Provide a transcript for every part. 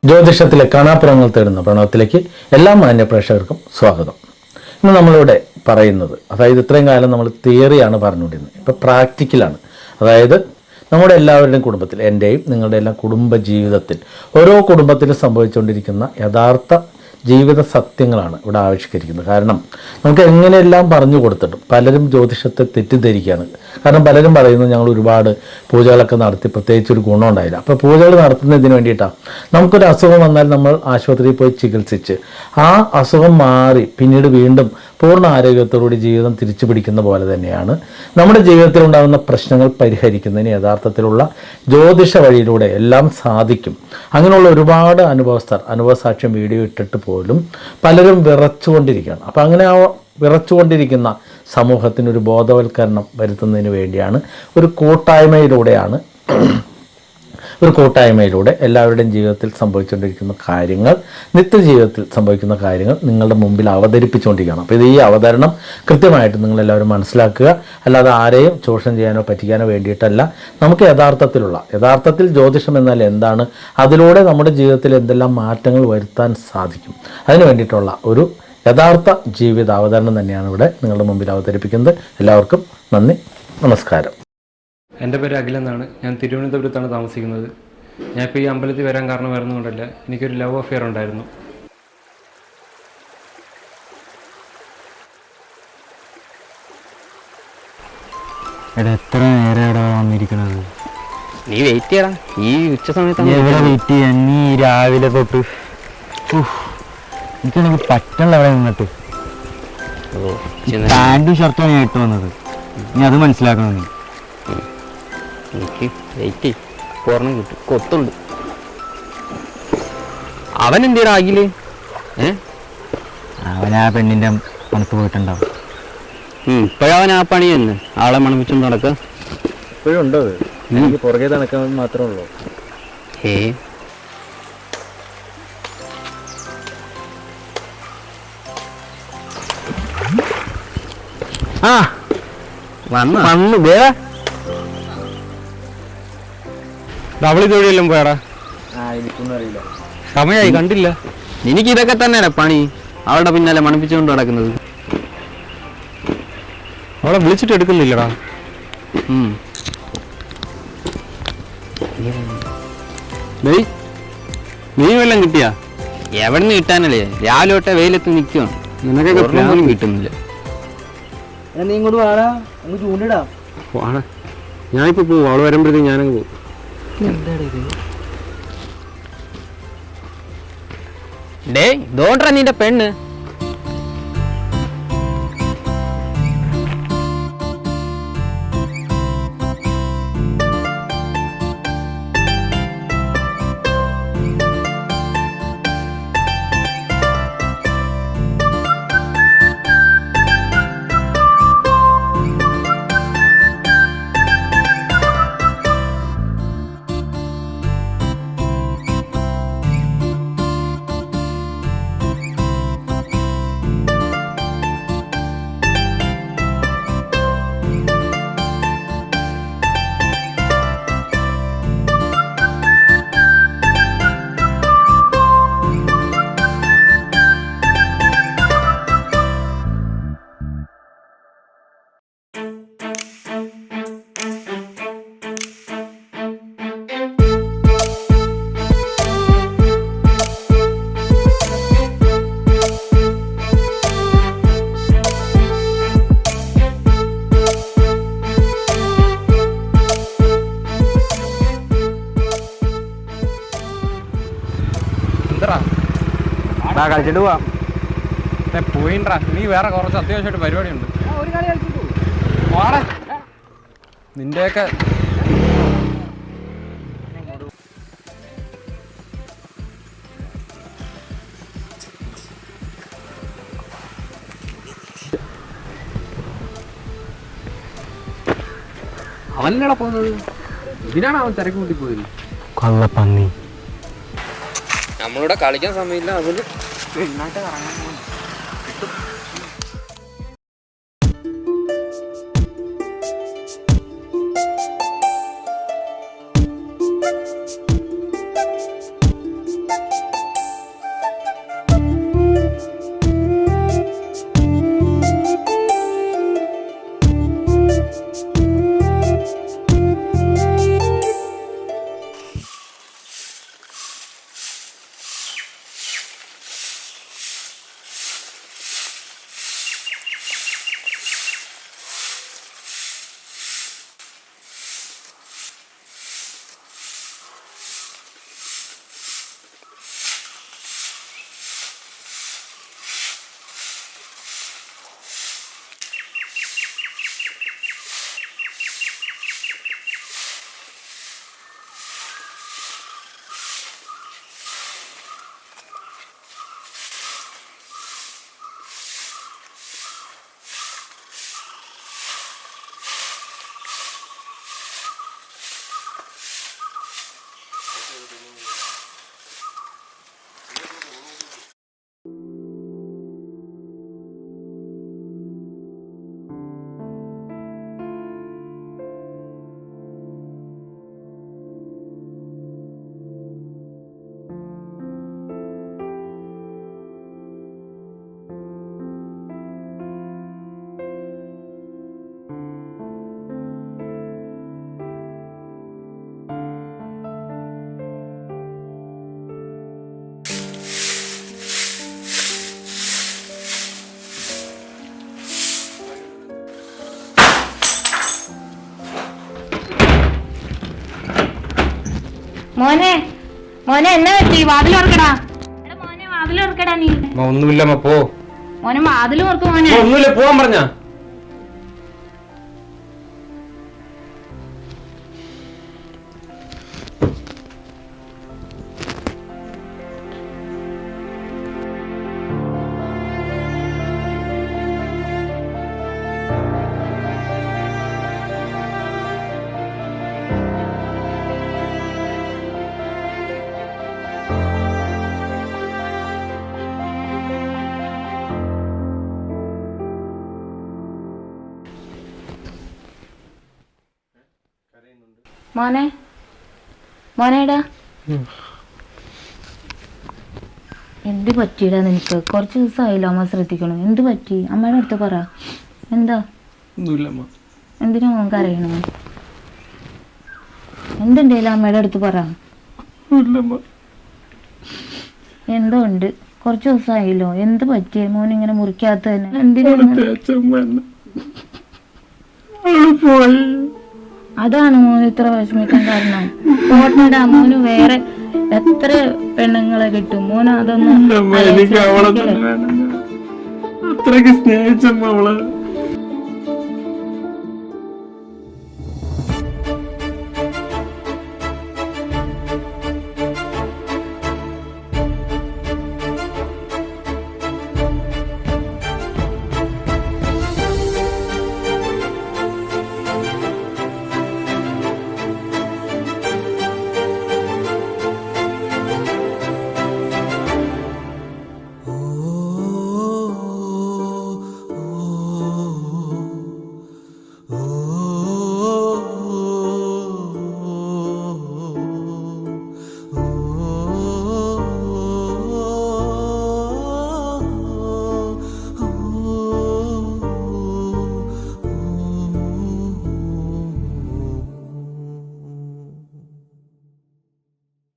ജ്യോതിഷത്തിലെ കാണാപ്പുറങ്ങൾ തേടുന്ന പ്രണവത്തിലേക്ക് എല്ലാ മാന്യ പ്രേക്ഷകർക്കും സ്വാഗതം. ഇന്ന് നമ്മളിവിടെ പറയുന്നത്, അതായത് ഇത്രയും കാലം നമ്മൾ തിയറിയാണ് പറഞ്ഞുകൊണ്ടിരുന്നത്, ഇപ്പോൾ പ്രാക്ടിക്കലാണ്. അതായത് നമ്മുടെ എല്ലാവരുടെയും കുടുംബത്തിൽ, എൻ്റെയും നിങ്ങളുടെ എല്ലാം കുടുംബ ജീവിതത്തിൽ ഓരോ കുടുംബത്തിലും സംഭവിച്ചുകൊണ്ടിരിക്കുന്ന യഥാർത്ഥ ജീവിത സത്യങ്ങളാണ് ഇവിടെ ആവിഷ്കരിക്കുന്നത്. കാരണം നമുക്ക് എങ്ങനെയെല്ലാം പറഞ്ഞു കൊടുത്തിട്ടും പലരും ജ്യോതിഷത്തെ തെറ്റിദ്ധരിക്കുകയാണ്. കാരണം പലരും പറയുന്നത് ഞങ്ങൾ ഒരുപാട് പൂജകളൊക്കെ നടത്തി പ്രത്യേകിച്ച് ഒരു ഗുണം ഉണ്ടായില്ല. അപ്പോൾ പൂജകൾ നടത്തുന്നതിന് വേണ്ടിയിട്ടാണ് നമുക്കൊരു അസുഖം വന്നാൽ നമ്മൾ ആശുപത്രിയിൽ പോയി ചികിത്സിച്ച് ആ അസുഖം മാറി പിന്നീട് വീണ്ടും പൂർണ്ണ ആരോഗ്യത്തോടുകൂടി ജീവിതം തിരിച്ചു പിടിക്കുന്ന പോലെ തന്നെയാണ് നമ്മുടെ ജീവിതത്തിൽ ഉണ്ടാകുന്ന പ്രശ്നങ്ങൾ പരിഹരിക്കുന്നതിന് യഥാർത്ഥത്തിലുള്ള ജ്യോതിഷ വഴിയിലൂടെ എല്ലാം സാധിക്കും. അങ്ങനെയുള്ള ഒരുപാട് അനുഭവസാക്ഷ്യം വീഡിയോ ഇട്ടിട്ട് പോലും പലരും വിറച്ചുകൊണ്ടിരിക്കുകയാണ്. അപ്പോൾ അങ്ങനെ ആ വിറച്ചുകൊണ്ടിരിക്കുന്ന സമൂഹത്തിനൊരു ബോധവൽക്കരണം വരുത്തുന്നതിന് വേണ്ടിയാണ് ഒരു കൂട്ടായ്മയിലൂടെ എല്ലാവരുടെയും ജീവിതത്തിൽ സംഭവിച്ചുകൊണ്ടിരിക്കുന്ന കാര്യങ്ങൾ, നിത്യജീവിതത്തിൽ സംഭവിക്കുന്ന കാര്യങ്ങൾ നിങ്ങളുടെ മുമ്പിൽ അവതരിപ്പിച്ചുകൊണ്ടിരിക്കുകയാണ്. അപ്പോൾ ഈ അവതരണം കൃത്യമായിട്ട് നിങ്ങളെല്ലാവരും മനസ്സിലാക്കുക. അല്ലാതെ ആരെയും ചൂഷണം ചെയ്യാനോ പറ്റിക്കാനോ വേണ്ടിയിട്ടല്ല. നമുക്ക് യഥാർത്ഥത്തിൽ ജ്യോതിഷം എന്നാൽ എന്താണ്, അതിലൂടെ നമ്മുടെ ജീവിതത്തിൽ എന്തെല്ലാം മാറ്റങ്ങൾ വരുത്താൻ സാധിക്കും, അതിന് വേണ്ടിയിട്ടുള്ള ഒരു യഥാർത്ഥ ജീവിത അവതരണം തന്നെയാണ് ഇവിടെ നിങ്ങളുടെ മുമ്പിൽ അവതരിപ്പിക്കുന്നത്. എല്ലാവർക്കും നന്ദി, നമസ്കാരം. എൻ്റെ പേര് അഖിലെന്നാണ്. ഞാൻ തിരുവനന്തപുരത്താണ് താമസിക്കുന്നത്. ഞാനിപ്പോൾ ഈ അമ്പലത്തിൽ വരാൻ കാരണം വേറൊന്നും കൊണ്ടല്ല, എനിക്കൊരു ലവ് അഫെയർ ഉണ്ടായിരുന്നു. എടാ, എത്ര നേരം ഇവിടെ വന്നിരിക്കണത്? നീ വെയിറ്റ് ചെയ്യടാ. ഈ ഉച്ച സമയത്ത് എവിടെ വെയിറ്റ് ചെയ്യാൻ? നീ രാവിലെ തൊട്ട് എനിക്കാണെങ്കിൽ പറ്റണല്ലോ അവിടെ നിന്നിട്ട്. പാൻറ്റും ഷർട്ടും ഞാൻ ഇട്ട് വന്നത്. നീ അത് മനസ്സിലാക്കണം. നീ എനിക്ക് വെയിറ്റ് പോരണം കിട്ടും. കൊത്തുണ്ട്. അവൻ എന്തിനാ അഖില്? അവൻ ആ പെണ്ണിന്റെ മനസ്സ് പോയിട്ടുണ്ടാവും. ഇപ്പോഴവൻ ആ പണി തന്നെ, ആളെ മണപ്പിച്ചോണ്ട് നടക്കുക. ഇപ്പോഴും ഉണ്ടോ? എനിക്ക് പുറകെ നടക്കാൻ മാത്രമേ ഉള്ളൂ. ആ വന്നു വേറെ അവളി തൊഴിലെല്ലാം പോയാടാ. എനിക്കൊന്നും അറിയില്ല. സമയമായി കണ്ടില്ല. എനിക്ക് ഇതൊക്കെ തന്നെയാണ് പണി, അവളുടെ പിന്നാലെ മണപ്പിച്ചുകൊണ്ട് നടക്കുന്നത്. അവളെ വിളിച്ചിട്ട് എടുക്കുന്നില്ലടാ. നീ വല്ലതും കിട്ടിയാ? എവിടെ നിന്ന് കിട്ടാനല്ലേ, രാവിലെ തൊട്ടേ വെയിലത്ത് നിൽക്കുകയാണ്. നിനക്കൊക്കെ പോലും കിട്ടുന്നില്ല. നീ ഇങ്ങോട്ട് വാടാ, അങ്ങ് ചൂണ്ടിടാം. ഞാനിപ്പോ പോവും. അവള് വരുമ്പോഴത്തേക്ക് ഞാനങ്ങ് പോകും. ഡേ ദോണ്ടാ നിന്റെ പെണ്ണ്. കളിച്ചിട്ട് പോവാം. പോയിണ്ടാ, നീ വേറെ കുറച്ച് അത്യാവശ്യമായിട്ട് പരിപാടിയുണ്ട്. നിന്റെയൊക്കെ അവനാണ് പോകുന്നത്. ഇതിനാണ് അവൻ തിരക്ക് കൂട്ടി പോയത്. കൊള്ളപ്പന്നി. നമ്മളിവിടെ കളിക്കാൻ സമയമില്ല. അതിന് പെണ്ണായിട്ട് കറങ്ങാൻ പോകുന്നു. മോനെ മോനെ എന്നാ പറ്റി? വാതിൽ ഓർക്കടാ. എടാ മോനെ വാതിൽ ഓർക്കടാ നീ. ഒന്നുമില്ല അമ്മ, പോ. മോനെ വാതിൽ ഓർക്ക് മോനെ. ഒന്നുമില്ല, പോവാൻ പറഞ്ഞ. മോനെ മോനേടാ, എന്ത് പറ്റിയിടാ നിനക്ക്? കുറച്ച് ദിവസമായില്ലോ അമ്മ ശ്രദ്ധിക്കണം. എന്ത് പറ്റി? അമ്മയുടെ അടുത്ത് പറ. എന്താ? എന്തിനാ മോൻ കരയണോ? എന്തുണ്ടേലും അമ്മയുടെ അടുത്ത് പറ. എന്തോ ഉണ്ട്. കുറച്ച് ദിവസമായില്ലോ. എന്ത് പറ്റിയേ മോൻ ഇങ്ങനെ മുറിക്കാത്ത തന്നെ? എന്തിനാ? അതാണ് മോന് ഇത്ര വിഷമിക്കാൻ കാരണം. പോട്ടടാ, മോന് വേറെ എത്ര പെണ്ണുങ്ങളെ കിട്ടും. മോന് അതൊന്നും അത്രക്ക് സ്നേഹിച്ചമ്മ അവള്.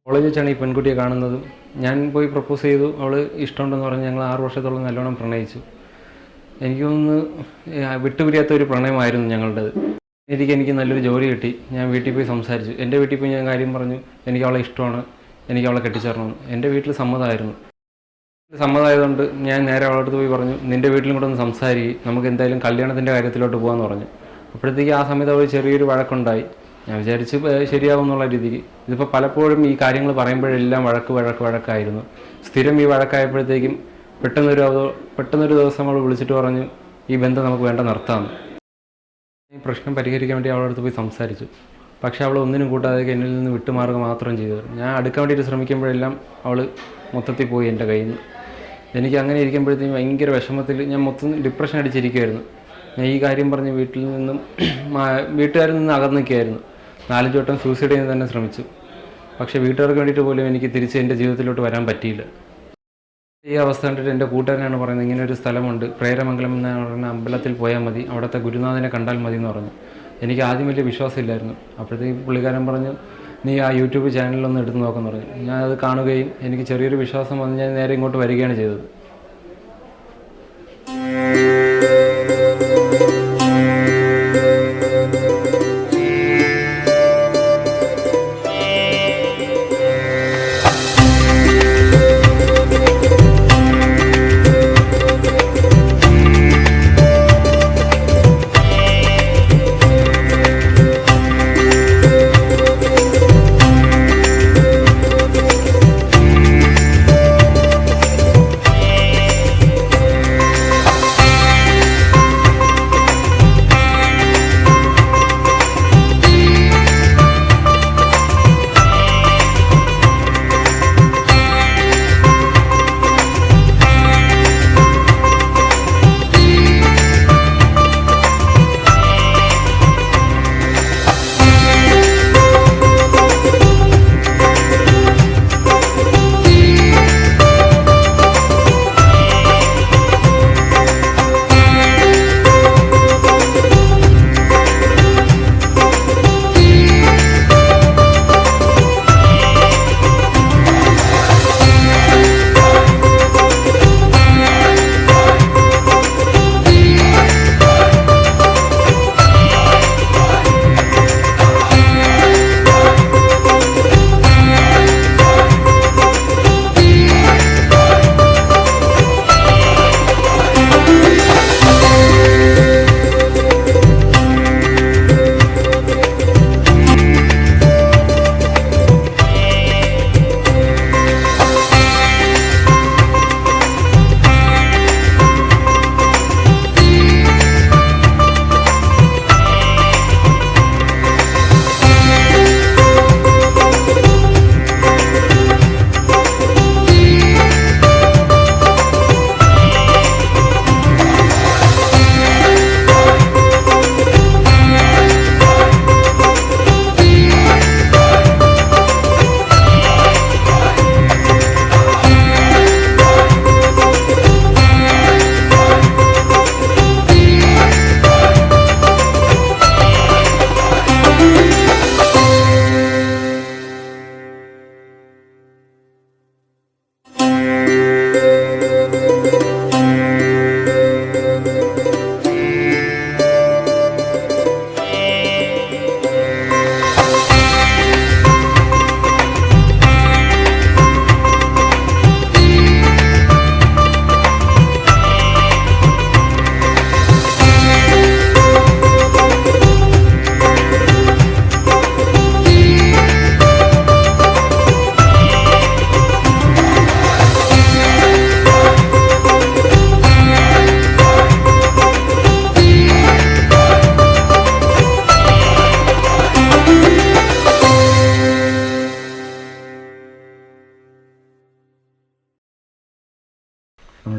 കോളേജിൽ വെച്ചാണ് ഈ പെൺകുട്ടിയെ കാണുന്നതും. ഞാൻ പോയി പ്രപ്പോസ് ചെയ്തു. അവൾ ഇഷ്ടമുണ്ടെന്ന് പറഞ്ഞ് ഞങ്ങൾ 6 വർഷത്തോളം നല്ലോണം പ്രണയിച്ചു. എനിക്ക് തോന്നുന്നു വിട്ടുപിരിയാത്ത ഒരു പ്രണയമായിരുന്നു ഞങ്ങളുടേത്. എനിക്ക് നല്ലൊരു ജോലി കിട്ടി. ഞാൻ വീട്ടിൽ പോയി സംസാരിച്ചു. എൻ്റെ വീട്ടിൽ പോയി ഞാൻ കാര്യം പറഞ്ഞു, എനിക്ക് അവളെ ഇഷ്ടമാണ്, എനിക്ക് അവളെ കെട്ടിച്ചേരണമെന്ന്. എൻ്റെ വീട്ടിൽ സമ്മതമായിരുന്നു. സമ്മതമായതുകൊണ്ട് ഞാൻ നേരെ അവളുടെ അടുത്ത് പോയി പറഞ്ഞു, നിൻ്റെ വീട്ടിലും കൂടെ ഒന്ന് സംസാരിക്കും, നമുക്ക് എന്തായാലും കല്യാണത്തിൻ്റെ കാര്യത്തിലോട്ട് പോകാമെന്ന് പറഞ്ഞു. അപ്പോഴത്തേക്ക് ആ സമയത്ത് അവൾ ചെറിയൊരു വഴക്കുണ്ടായി. ഞാൻ വിചാരിച്ച് ശരിയാവും എന്നുള്ള രീതിക്ക്. ഇതിപ്പോൾ പലപ്പോഴും ഈ കാര്യങ്ങൾ പറയുമ്പോഴെല്ലാം വഴക്കായിരുന്നു. സ്ഥിരം ഈ വഴക്കായപ്പോഴത്തേക്കും പെട്ടെന്നൊരു ദിവസം അവൾ വിളിച്ചിട്ട് പറഞ്ഞു, ഈ ബന്ധം നമുക്ക് വേണ്ട നിർത്താമെന്ന്. ഈ പ്രശ്നം പരിഹരിക്കാൻ വേണ്ടി അവളുടെ അടുത്ത് പോയി സംസാരിച്ചു. പക്ഷേ അവൾ ഒന്നിനും കൂട്ടാതെ എന്നിൽ നിന്ന് വിട്ടുമാറുക മാത്രം ചെയ്തു. ഞാൻ അടുക്കാൻ വേണ്ടിയിട്ട് ശ്രമിക്കുമ്പോഴെല്ലാം അവൾ മൊത്തത്തിൽ പോയി എൻ്റെ കയ്യിൽ നിന്ന്. എനിക്ക് അങ്ങനെ ഇരിക്കുമ്പോഴത്തേക്കും ഭയങ്കര വിഷമത്തിൽ ഞാൻ മൊത്തം ഡിപ്രഷൻ അടിച്ചിരിക്കുമായിരുന്നു. ഞാൻ ഈ കാര്യം പറഞ്ഞ് വീട്ടുകാരിൽ നിന്ന് അകന്നു നിൽക്കുകയായിരുന്നു. 4 വട്ടം സൂസൈഡ് ചെയ്യാൻ തന്നെ ശ്രമിച്ചു. പക്ഷേ വീട്ടുകാർക്ക് വേണ്ടിയിട്ട് പോലും എനിക്ക് തിരിച്ച് എൻ്റെ ജീവിതത്തിലോട്ട് വരാൻ പറ്റിയില്ല. ഈ അവസ്ഥ കണ്ടിട്ട് എൻ്റെ കൂട്ടുകാരനാണ് പറയുന്നത്, ഇങ്ങനെ ഒരു സ്ഥലമുണ്ട്, പ്രേരമംഗലം എന്ന് പറയുന്ന അമ്പലത്തിൽ പോയാൽ മതി, അവിടുത്തെ ഗുരുനാഥനെ കണ്ടാൽ മതി എന്ന് പറഞ്ഞു. എനിക്ക് ആദ്യം വലിയ വിശ്വാസമില്ലായിരുന്നു. അപ്പോഴത്തേക്ക് പുള്ളിക്കാരൻ പറഞ്ഞു, നീ ആ യൂട്യൂബ് ചാനലിലൊന്ന് എടുത്ത് നോക്കാൻ പറഞ്ഞു. ഞാനത് കാണുകയും എനിക്ക് ചെറിയൊരു വിശ്വാസം വന്ന് ഞാൻ നേരെ ഇങ്ങോട്ട് വരികയാണ് ചെയ്തത്.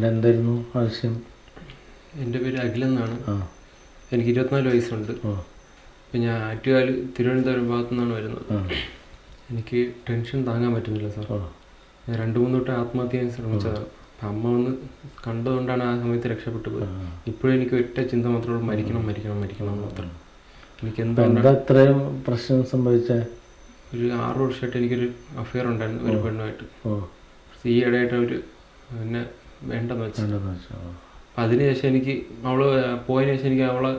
പിന്നെ എന്തായിരുന്നു ആവശ്യം? എൻ്റെ പേര് അഖിലെന്നാണ്. എനിക്ക് 24 വയസ്സുണ്ട്. അപ്പം ഞാൻ ആറ്റുകാൽ തിരുവനന്തപുരം ഭാഗത്തു നിന്നാണ് വരുന്നത്. എനിക്ക് ടെൻഷൻ താങ്ങാൻ പറ്റുന്നില്ല സാർ. ഞാൻ 2-3 വട്ടം ആത്മഹത്യ ചെയ്യാൻ ശ്രമിച്ചതാണ്. അപ്പം അമ്മ ഒന്ന് കണ്ടതുകൊണ്ടാണ് ആ സമയത്ത് രക്ഷപ്പെട്ടു പോയത്. ഇപ്പോഴും എനിക്ക് ഒറ്റ ചിന്ത മാത്രമേ ഉള്ളൂ, മരിക്കണം മരിക്കണം മരിക്കണം മാത്രം. എനിക്ക് എന്താ ഇത്രയും പ്രശ്നം സംഭവിച്ചേ? ഒരു 6 വർഷമായിട്ട് എനിക്കൊരു അഫെയർ ഉണ്ടായിരുന്നു ഒരു പെണ്ണുമായിട്ട്. ഈ ഇടയായിട്ട് അവർ എന്നെ വേണ്ടെന്ന് വെച്ചു. അപ്പം അതിനുശേഷം എനിക്ക് പോയതിനു ശേഷം എനിക്ക് അവളെ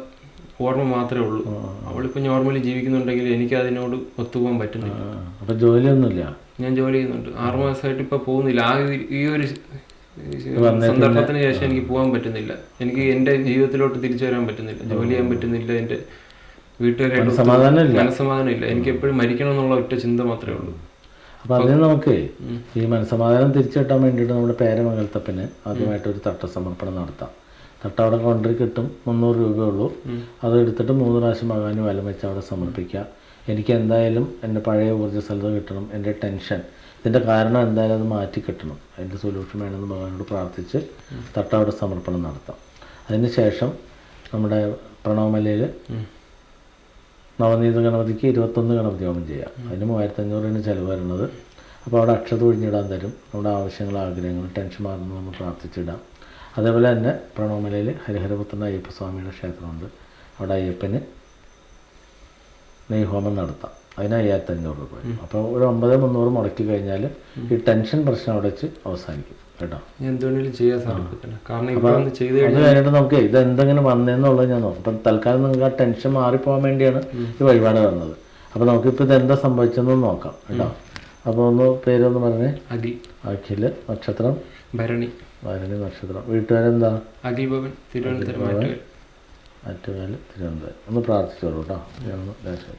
ഓർമ്മ മാത്രമേ ഉള്ളൂ. അവളിപ്പോൾ നോർമലി ജീവിക്കുന്നുണ്ടെങ്കിൽ എനിക്ക് അതിനോട് ഒത്തുപോകാൻ പറ്റുന്നില്ല. അപ്പം ജോലിയൊന്നുമില്ല? ഞാൻ ജോലി ചെയ്യുന്നുണ്ട്. 6 മാസമായിട്ട് ഇപ്പോൾ പോകുന്നില്ല. ഈ ഒരു സന്ദർഭത്തിന് ശേഷം എനിക്ക് പോകാൻ പറ്റുന്നില്ല. എനിക്ക് എൻ്റെ ജീവിതത്തിലോട്ട് തിരിച്ചു വരാൻ പറ്റുന്നില്ല, ജോലി ചെയ്യാൻ പറ്റുന്നില്ല, എൻ്റെ വീട്ടുകാരായിട്ട് മനസ്സമാധാനം ഇല്ല. എനിക്ക് എപ്പോഴും മരിക്കണം എന്നുള്ള ഒറ്റ ചിന്ത മാത്രമേ ഉള്ളൂ. അപ്പം അതിന് നമുക്ക് ഈ മനസ്സമാധാനം തിരിച്ചു കിട്ടാൻ വേണ്ടിയിട്ട് നമ്മുടെ പേരമംഗലത്തപ്പന് ആദ്യമായിട്ടൊരു തട്ടസമർപ്പണം നടത്താം. തട്ട അവിടെ കൊണ്ടുപോയി കിട്ടും, 300 രൂപയുള്ളൂ. അത് എടുത്തിട്ട് 3 പ്രാവശ്യം ഭഗവാന് വലം വെച്ച് അവിടെ സമർപ്പിക്കുക. എനിക്ക് എന്തായാലും എൻ്റെ പഴയ ഊർജ്ജസ്വലത കിട്ടണം, എൻ്റെ ടെൻഷൻ ഇതിൻ്റെ കാരണം എന്തായാലും അത് മാറ്റി കിട്ടണം, അതിൻ്റെ സൊല്യൂഷൻ വേണമെന്ന് ഭഗവാനോട് പ്രാർത്ഥിച്ച് തട്ട അവിടെ സമർപ്പണം നടത്താം. അതിന് ശേഷം നമ്മുടെ പ്രണവമലയിൽ നവനീത ഗണപതിക്ക് 21 ഗണപതി ഹോമം ചെയ്യാം. അതിന് 3500 ചിലവ് വരുന്നത്. അപ്പോൾ അവിടെ അക്ഷത ഒഴിഞ്ഞിടാൻ തരും. നമ്മുടെ ആവശ്യങ്ങൾ, ആഗ്രഹങ്ങൾ, ടെൻഷൻ മാറുന്നു നമ്മൾ പ്രാർത്ഥിച്ചിടാം. അതേപോലെ തന്നെ പ്രണവമലയിൽ ഹരിഹരപുത്രൻ അയ്യപ്പസ്വാമിയുടെ ക്ഷേത്രമുണ്ട്. അവിടെ അയ്യപ്പന് നെയ്ഹോമം നടത്താം. അതിന് 5500 രൂപ. അപ്പോൾ ഒരു 9300 മുടക്കി കഴിഞ്ഞാൽ ഈ ടെൻഷൻ പ്രശ്നം അവിടെ വെച്ച് അവസാനിക്കും കേട്ടോ. അത് കഴിഞ്ഞിട്ട് നമുക്ക് ഇത് എന്തെങ്കിലും വന്നതെന്നുള്ളത് ഞാൻ നോക്കും. അപ്പം തൽക്കാലം നിങ്ങൾക്ക് ആ ടെൻഷൻ മാറിപ്പോകാൻ വേണ്ടിയാണ് ഈ വഴിപാട് വന്നത്. അപ്പോൾ നമുക്കിപ്പോൾ ഇത് എന്താ സംഭവിച്ചതെന്ന് നോക്കാം കേട്ടോ. അപ്പോൾ ഒന്ന് പേരൊന്ന് പറഞ്ഞേ. അഖിൽ. നക്ഷത്രം ഭരണി. ഭരണി നക്ഷത്രം. വീട്ടുകാരെന്താ? അഖിൽ ഭവൻ, തിരുവനന്തപുരം. ആറ്റുകാൽ, തിരുവനന്തപുരം. ഒന്ന് പ്രാർത്ഥിച്ചോളൂ കേട്ടോ. ഞാനൊന്ന് ദേശം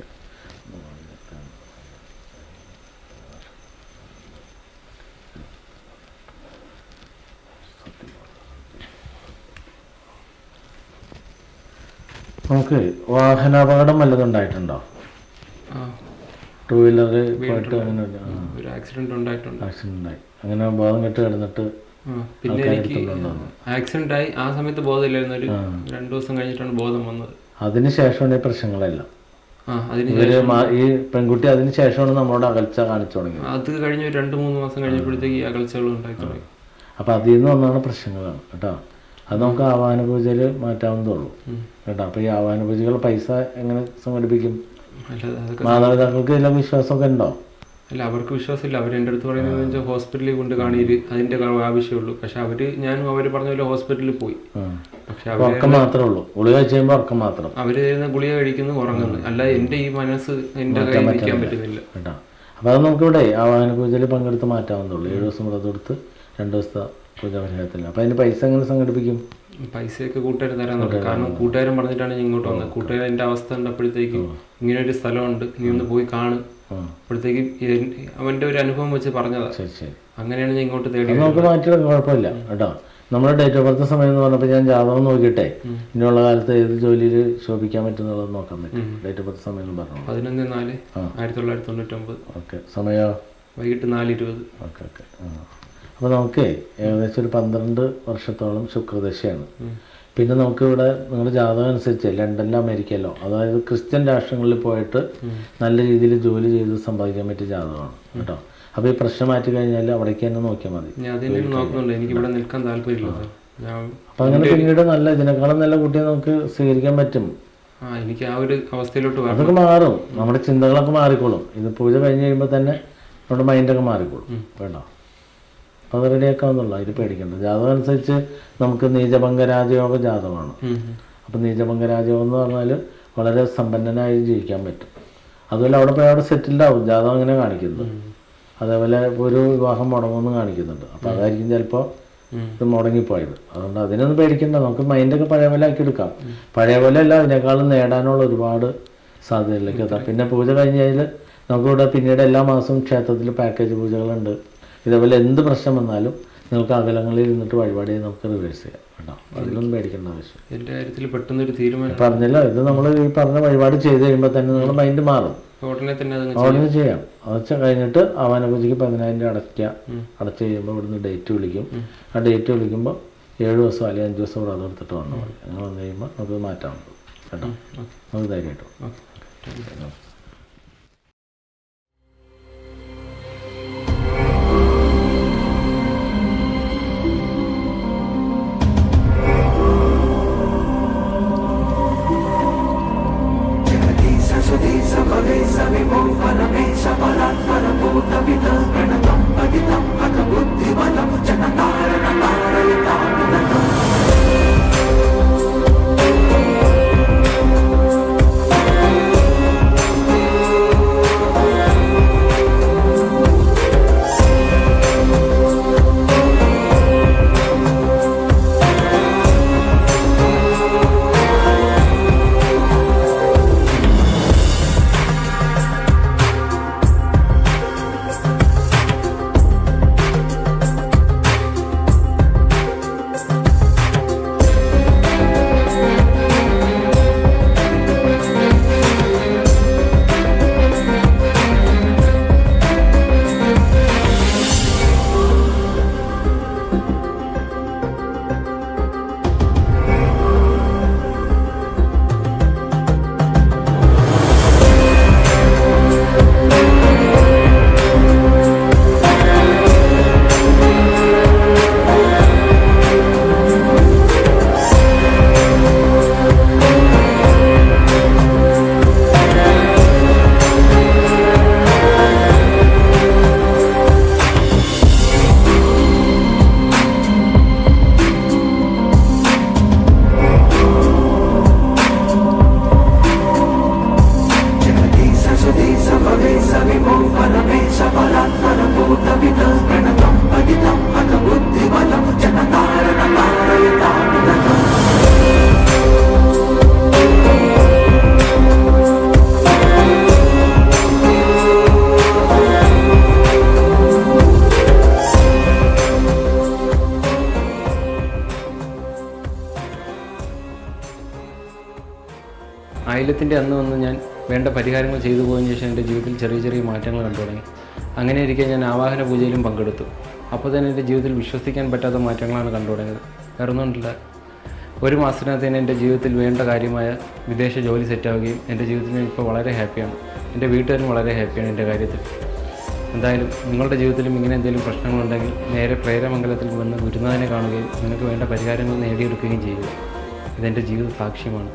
നമുക്ക് വാഹനാപകടം വല്ലതും ഉണ്ടായിട്ടുണ്ടോ? 2 വീലർ പോയിട്ട് അങ്ങനെ ഒരു ആക്സിഡന്റ് ഉണ്ടായിട്ടുണ്ട്. ആക്സിഡന്റ് ഉണ്ടായി, അങ്ങനെ ബോധം കെട്ട് കിടന്നിട്ട്. പിന്നെ എനിക്ക് ആക്സിഡന്റ് ആയി ആ സമയത്ത് ബോധമില്ലായിരുന്നു. ഒരു 2 ദിവസം കഴിഞ്ഞിട്ടാണ് ബോധം വന്നത്. അതിനുശേഷമാണ് ഈ പ്രശ്നങ്ങളെല്ലാം. ഈ പെൺകുട്ടി അതിനുശേഷമാണ് നമ്മളോട് അകൽച്ച കാണിച്ചു തുടങ്ങിയത്. അത് കഴിഞ്ഞ് ഒരു 2-3 മാസം കഴിഞ്ഞപ്പോഴത്തേക്ക് ഈ അകൽച്ചകൾ ഉണ്ടായി തുടങ്ങി. അപ്പം അതിൽ നിന്ന് ഒന്നാണ് പ്രശ്നങ്ങളാണ് കേട്ടോ. അത് നമുക്ക് ആവാഹന പൂജയിൽ മാറ്റാവുന്നതുള്ളൂ കേട്ടോ. അപ്പോൾ ഈ ആവാഹന പൂജകൾ പൈസ എങ്ങനെ സംഘടിപ്പിക്കും? മാതാപിതാക്കൾക്ക് ഇതിലെ വിശ്വാസമൊക്കെ ഉണ്ടോ? അല്ല, അവർക്ക് വിശ്വാസമില്ല. അവർ എൻ്റെ അടുത്ത് പറയുന്നത് വെച്ചാൽ ഹോസ്പിറ്റലിൽ കൊണ്ട് കാണിയത് അതിൻ്റെ ആവശ്യമുള്ളൂ. പക്ഷെ ഞാനും അവർ പറഞ്ഞ പോലെ ഹോസ്പിറ്റലിൽ പോയി. പക്ഷെ ഉറക്കം മാത്രമേ ഉള്ളൂ. ഗുളിക കഴിച്ചുമ്പോൾ ഉറക്കം മാത്രം. അവർ തരുന്ന ഗുളിക കഴിക്കുന്നു, ഉറങ്ങുന്നു. അല്ല, എൻ്റെ ഈ മനസ്സ് എൻ്റെ കയ്യിൽ വയ്ക്കാൻ പറ്റുന്നില്ല കേട്ടോ. അപ്പോൾ അത് നമുക്കിവിടെ ആവാഹന പൂജയിൽ പങ്കെടുത്ത് മാറ്റാവുന്നതുള്ളൂ. 7 ദിവസം വ്രതം എടുത്ത് 2 ദിവസത്തെ പൂജ പരിഹാരത്തില്ല. അപ്പോൾ അതിന് പൈസ എങ്ങനെ സംഘടിപ്പിക്കും? പൈസയൊക്കെ കൂട്ടുകാർ തരാൻ നോക്കും. കാരണം കൂട്ടുകാരൻ പറഞ്ഞിട്ടാണ് ഇങ്ങോട്ട് വന്നത്. കൂട്ടുകാരൻ എൻ്റെ അവസ്ഥ കണ്ടപ്പോഴത്തേക്കും ഇങ്ങനെ ഒരു സ്ഥലമുണ്ട്, നീ ഒന്ന് പോയി കാണും. അപ്പോഴത്തേക്കും അവൻ്റെ ഒരു അനുഭവം വെച്ച് പറഞ്ഞതാ. അങ്ങനെയാണ് ഞാൻ ഇങ്ങോട്ട് തേടി. നമുക്ക് മാറ്റിയെടുക്കാൻ കുഴപ്പമില്ല കേട്ടോ. നമ്മുടെ ഡേറ്റ് ഓഫ് ബർത്ത് സമയം എന്ന് പറഞ്ഞപ്പോൾ ഞാൻ ജാതകം നോക്കിയിട്ടേ ഇനിയുള്ള കാലത്ത് ഏത് ജോലിയിൽ ശോഭിക്കാൻ പറ്റുന്നുള്ളത് നോക്കാൻ പറ്റും. ഡേറ്റ് ഓഫ് ബർത്ത് സമയം എന്ന് പറഞ്ഞു 11/4/1999. ഓക്കെ. സമയം വൈകിട്ട് 4:20. Okay okay. അപ്പോൾ നമുക്ക് ഏകദേശം ഒരു 12 വർഷത്തോളം ശുക്രദശയാണ്. പിന്നെ നമുക്ക് ഇവിടെ നിങ്ങളുടെ ജാതകം അനുസരിച്ച് ലണ്ടനിലോ അമേരിക്കയിലോ, അതായത് ക്രിസ്ത്യൻ രാഷ്ട്രങ്ങളിൽ പോയിട്ട് നല്ല രീതിയിൽ ജോലി ചെയ്ത് സമ്പാദിക്കാൻ പറ്റിയ ജാതകമാണ് കേട്ടോ. അപ്പോൾ ഈ പ്രശ്നം മാറ്റി കഴിഞ്ഞാൽ അവിടേക്ക് തന്നെ നോക്കിയാൽ മതി. അപ്പം അങ്ങനെ പിന്നീട് നല്ല ഇതിനേക്കാളും നല്ല കുട്ടിയെ നമുക്ക് സ്വീകരിക്കാൻ പറ്റും. എനിക്ക് ആ ഒരു അവസ്ഥയിലോട്ട് അതൊക്കെ മാറും. നമ്മുടെ ചിന്തകളൊക്കെ മാറിക്കോളും. ഇത് പൂജ കഴിഞ്ഞ് കഴിയുമ്പോൾ തന്നെ നമ്മുടെ മൈൻഡൊക്കെ മാറിക്കോളും കേട്ടോ. അപ്പോൾ അത് റെഡിയാക്കാവുന്നുള്ളൂ, അതിൽ പേടിക്കേണ്ട. ജാതകം അനുസരിച്ച് നമുക്ക് നീചഭംഗ രാജയോഗ ജാതകമാണ്. അപ്പോൾ നീചഭംഗ രാജയോഗം എന്ന് പറഞ്ഞാൽ വളരെ സമ്പന്നനായി ജീവിക്കാൻ പറ്റും. അതുപോലെ അവിടെ പോയി അവിടെ സെറ്റിൽഡ് ആവും. ജാതകം അങ്ങനെ കാണിക്കുന്നത്. അതേപോലെ ഒരു വിവാഹം മുടങ്ങുമെന്ന് കാണിക്കുന്നുണ്ട്. അപ്പോൾ അതായിരിക്കും ചിലപ്പോൾ ഇത് മുടങ്ങിപ്പോയത്. അതുകൊണ്ട് അതിനൊന്നും പേടിക്കേണ്ട. നമുക്ക് മൈൻഡൊക്കെ പഴയ പോലെ ആക്കി എടുക്കാം. പഴയ പോലെ അല്ല, അതിനേക്കാളും നേടാനുള്ള ഒരുപാട് സാധ്യതയിലേക്ക് എത്താം. പിന്നെ പൂജ കഴിഞ്ഞ് കഴിഞ്ഞാൽ നമുക്കിവിടെ പിന്നീട് എല്ലാ മാസവും ക്ഷേത്രത്തിൽ പാക്കേജ് പൂജകളുണ്ട്. ഇതേപോലെ എന്ത് പ്രശ്നം വന്നാലും നിങ്ങൾക്ക് അകലങ്ങളിൽ ഇരുന്നിട്ട് വഴിപാട് ചെയ്ത് നമുക്ക് റിവേഴ്സ് ചെയ്യാം കേട്ടോ. അതിലൊന്നും പേടിക്കേണ്ട ആവശ്യം. എൻ്റെ കാര്യത്തിൽ പെട്ടെന്നൊരു തീരുമാനം പറഞ്ഞല്ലോ. ഇത് നമ്മൾ ഈ പറഞ്ഞ വഴിപാട് ചെയ്ത് കഴിയുമ്പോൾ തന്നെ നിങ്ങളുടെ മൈൻഡ് മാറും. ഉടനെ ചെയ്യാം. അത് കഴിഞ്ഞിട്ട് ആവാന പൂജയ്ക്ക് 10,000 രൂപ അടയ്ക്കുക. അടച്ചു കഴിയുമ്പോൾ ഇവിടുന്ന് ഡേറ്റ് വിളിക്കും. ആ ഡേറ്റ് വിളിക്കുമ്പോൾ 7 ദിവസം അല്ലെങ്കിൽ 5 ദിവസം വ്രതം എടുത്തിട്ട് വന്നാൽ മതി. അങ്ങനെ വന്നു കഴിയുമ്പോൾ നമുക്ക് മാറ്റാൻ പറ്റും കേട്ടോ. നമുക്ക് ധൈര്യമായിട്ടും. ആയില്യത്തിൻ്റെ അന്ന് വന്ന് ഞാൻ വേണ്ട പരിഹാരങ്ങൾ ചെയ്തു പോയതിനു ശേഷം എൻ്റെ ജീവിതത്തിൽ ചെറിയ ചെറിയ മാറ്റങ്ങൾ കണ്ടു തുടങ്ങി. അങ്ങനെ ഇരിക്കെ ഞാൻ ആവാഹന പൂജയിലും പങ്കെടുത്തു. അപ്പോൾ തന്നെ എൻ്റെ ജീവിതത്തിൽ വിശ്വസിക്കാൻ പറ്റാത്ത മാറ്റങ്ങളാണ് കണ്ടു തുടങ്ങിയത്. വേറൊന്നുമില്ല, 1 മാസത്തിനകത്ത് തന്നെ എൻ്റെ ജീവിതത്തിൽ വേണ്ട കാര്യമായ വിദേശ ജോലി സെറ്റാവുകയും എൻ്റെ ജീവിതത്തിൽ ഇപ്പോൾ വളരെ ഹാപ്പിയാണ്. എൻ്റെ വീട്ടുകാരും വളരെ ഹാപ്പിയാണ് എൻ്റെ കാര്യത്തിൽ. എന്തായാലും നിങ്ങളുടെ ജീവിതത്തിലും ഇങ്ങനെ എന്തെങ്കിലും പ്രശ്നങ്ങളുണ്ടെങ്കിൽ നേരെ പ്രേരമംഗലത്തിൽ വന്ന് ഗുരുനാഥനെ കാണുകയും നിങ്ങൾക്ക് വേണ്ട പരിഹാരങ്ങൾ നേടിയെടുക്കുകയും ചെയ്യുക. ഇതെൻ്റെ ജീവിത സാക്ഷ്യമാണ്.